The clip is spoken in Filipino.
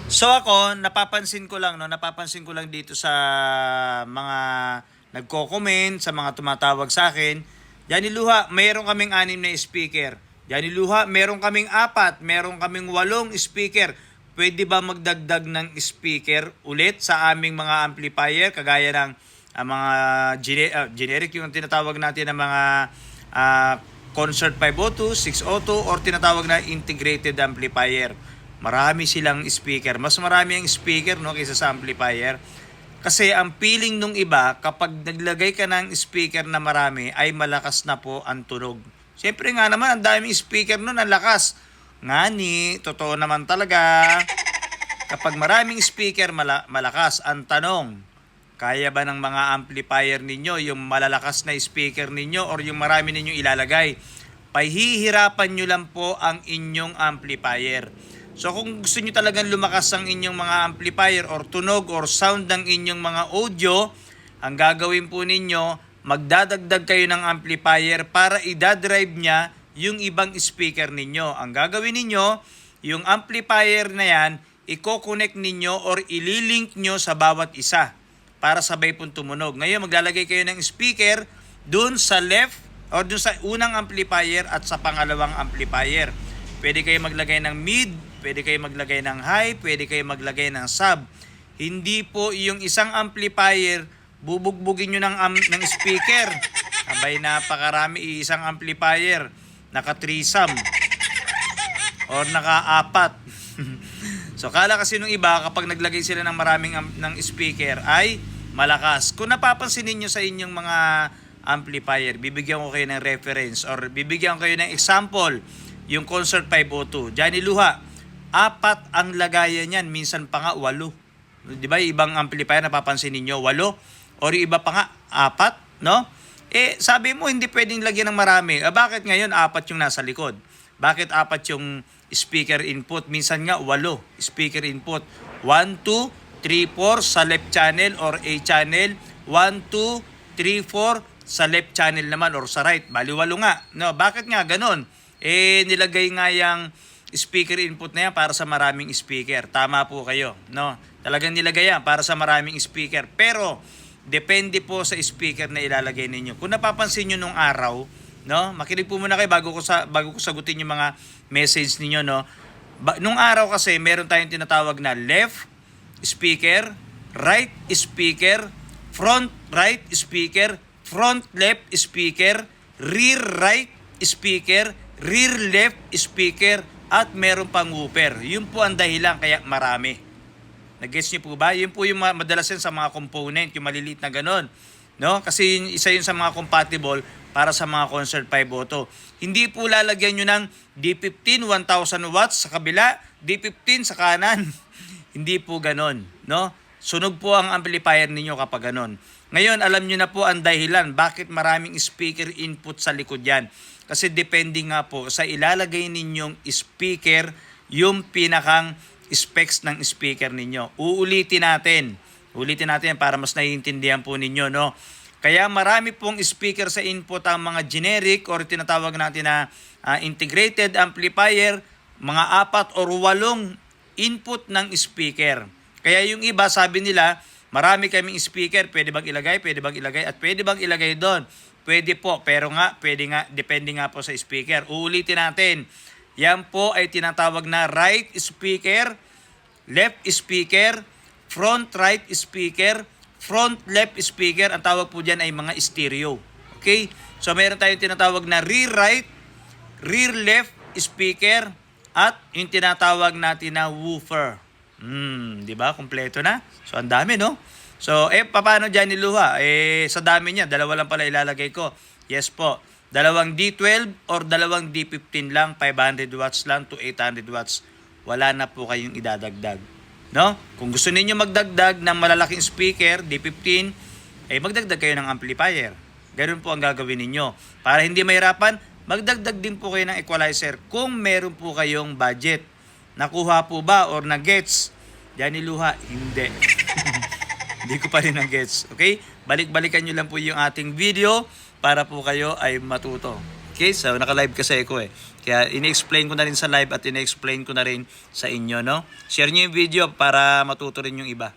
So ako, napapansin ko lang dito sa mga nagko-comment, sa mga tumatawag sa akin. Diyan Luha, mayroon kaming 6 na speaker. Diyan Luha, mayroon kaming 4, mayroon kaming 8 speaker. Pwede ba magdagdag ng speaker ulit sa aming mga amplifier kagaya ng mga generic yung tinatawag natin ng mga concert 502, 602 or tinatawag na integrated amplifier. Marami silang speaker. Mas marami ang speaker no kaysa sa amplifier. Kasi ang feeling nung iba, kapag naglagay ka ng speaker na marami, ay malakas na po ang tunog. Siyempre nga naman, ang daming speaker nun, ang lakas. Ngani, totoo naman talaga. Kapag maraming speaker, malakas. Ang tanong, kaya ba ng mga amplifier ninyo, yung malalakas na speaker ninyo, or yung marami ninyong ilalagay? Pahihirapan nyo lang po ang inyong amplifier. So kung gusto nyo talagang lumakas ang inyong mga amplifier or tunog or sound ng inyong mga audio, ang gagawin po ninyo, magdadagdag kayo ng amplifier para idadrive niya yung ibang speaker ninyo. Ang gagawin ninyo, yung amplifier na yan, i-connect ninyo or ililink nyo sa bawat isa para sabay pong tumunog. Ngayon maglalagay kayo ng speaker dun sa left or dun sa unang amplifier at sa pangalawang amplifier. Pwede kayo maglagay ng mid, pwede kayo maglagay ng high, pwede kayo maglagay ng sub. Hindi po yung isang amplifier, bubugbugin nyo ng speaker. Abay, napakarami isang amplifier. Naka-threesome. Or naka-4. So, kala kasi nung iba, kapag naglagay sila ng maraming ng speaker, ay malakas. Kung napapansin niyo sa inyong mga amplifier, bibigyan ko kayo ng reference or bibigyan ko kayo ng example. Yung Concert 502. Diyan Luha, 4 ang lagayan niyan, minsan pa nga 8. 'Di ba? Ibang amplifier napapansin niyo 8 or iba pa nga 4, no? Sabi mo hindi pwedeng lagyan ng marami. Bakit ngayon 4 yung nasa likod? Bakit 4 yung speaker input? Minsan nga 8 speaker input. 1 2 3 4 sa left channel or A channel, 1 2 3 4 sa left channel naman or sa right. Bali 8 nga. No, bakit nga ganoon? Nilagay nga yung speaker input na yan para sa maraming speaker. Tama po kayo, no? Talagang nilagay yan para sa maraming speaker. Pero, depende po sa speaker na ilalagay ninyo. Kung napapansin nyo nung araw, no? Makinig po muna kayo bago ko sagutin yung mga message ninyo, no? Nung araw kasi, meron tayong tinatawag na left speaker, right speaker, front right speaker, front left speaker, rear right speaker, rear left speaker, at meron pang woofer. Yun po ang dahilan kaya marami. Nag-gets niyo po ba? Yun po yung madalas yan sa mga component, yung maliliit na ganon. No? Kasi isa yun sa mga compatible para sa mga Concert 502. Hindi po lalagyan nyo ng D15 1000 watts sa kabila, D15 sa kanan. Hindi po ganon. No? Sunog po ang amplifier ninyo kapag ganon. Ngayon, alam nyo na po ang dahilan bakit maraming speaker input sa likod yan. Kasi depende nga po sa ilalagay ninyong speaker yung pinakang specs ng speaker ninyo. Ulitin natin para mas naiintindihan po ninyo, no? Kaya marami pong speaker sa input ang mga generic or tinatawag natin na integrated amplifier, mga 4 or 8 input ng speaker. Kaya yung iba sabi nila, marami kaming speaker, pwede bang ilagay, at pwede bang ilagay doon. Pwede po, pero pwede nga, depende nga po sa speaker. Uulitin natin. Yan po ay tinatawag na right speaker, left speaker, front right speaker, front left speaker. Ang tawag po dyan ay mga stereo. Okay? So meron tayong tinatawag na rear right, rear left speaker, at yung tinatawag natin na woofer. Di ba? Kompleto na. So ang dami, no? So, paano dyan niluha? Sa dami niya, 2 lang pala ilalagay ko. Yes po. 2 D12 or 2 D15 lang, 500 watts lang to 800 watts. Wala na po kayong idadagdag. No? Kung gusto niyo magdagdag ng malalaking speaker, D15, magdagdag kayo ng amplifier. Ganun po ang gagawin ninyo. Para hindi mahirapan, magdagdag din po kayo ng equalizer kung meron po kayong budget. Nakuha po ba or na-gets? Dyan niluha? Hindi. Hindi ko pa rin na-gets. Okay? Balik-balikan nyo lang po yung ating video para po kayo ay matuto. Okay, so naka-live kasi ako eh. Kaya ini-explain ko na rin sa live at ini-explain ko na rin sa inyo, no? Share niyo yung video para matuto rin yung iba.